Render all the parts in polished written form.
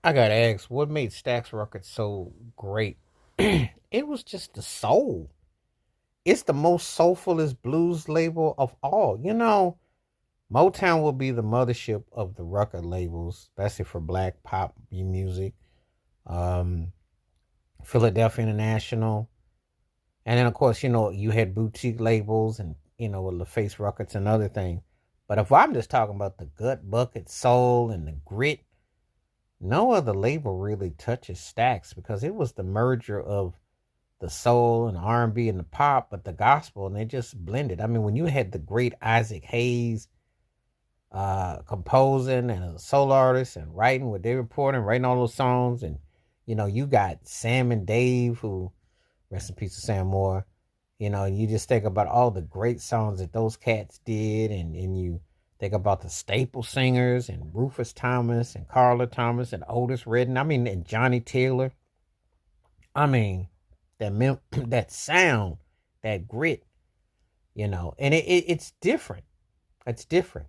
I got asked what made Stax Records so great. It was just the soul. It's the most soulfulest blues label of all. Motown will be the mothership of the record labels, especially for black pop music. Um, Philadelphia International, and then of course you had boutique labels and with LaFace Records and other things. But if I'm just talking about the gut bucket soul and the grit, no other label really touches Stax because it was the merger of the soul and R&B and the pop, but the gospel, and they just blended. I mean, when you had the great Isaac Hayes composing and a solo artist and writing what they reporting, writing all those songs, and you got Sam and Dave, who rest in peace to Sam Moore. You just think about all the great songs that those cats did, and you think about the staple singers and Rufus Thomas and Carla Thomas and Otis Redding. I mean, and Johnny Taylor. I mean, that sound, that grit, and it's different. It's different.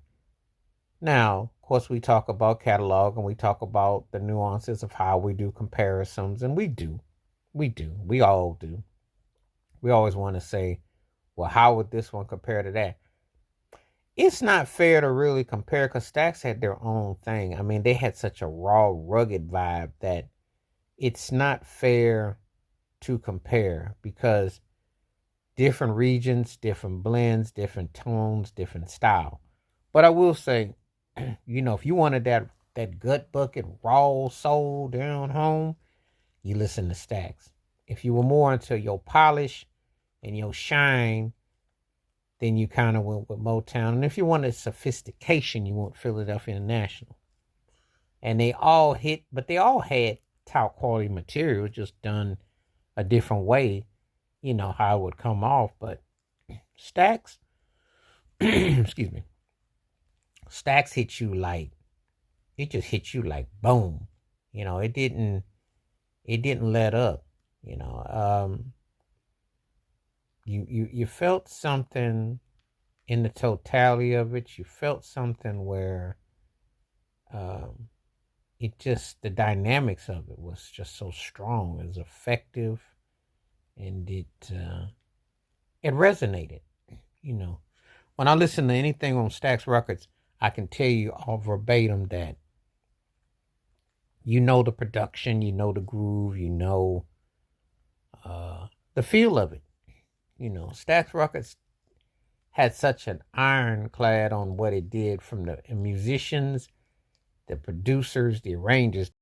Now, of course, we talk about catalog and we talk about the nuances of how we do comparisons, and we all do. We always want to say, well, how would this one compare to that? It's not fair to really compare because Stax had their own thing. I mean, they had such a raw, rugged vibe that it's not fair to compare because different regions, different blends, different tones, different style. But I will say, if you wanted that gut bucket raw soul down home, you listen to Stax. If you were more into your polish and your shine, then you kind of went with Motown. And if you wanted sophistication, you went Philadelphia International. And they all hit, but they all had top quality material, just done a different way, how it would come off. But Stax, excuse me, Stax hit you like, it just hit you like boom. It didn't let up. You felt something in the totality of it. You felt something where um, the dynamics of it was just so strong. It was effective, and it resonated. You know, when I listen to anything on Stax Records, I can tell you all verbatim that the production, the groove, the feel of it. Stax Records had such an ironclad on what it did from the musicians, the producers, the arrangers.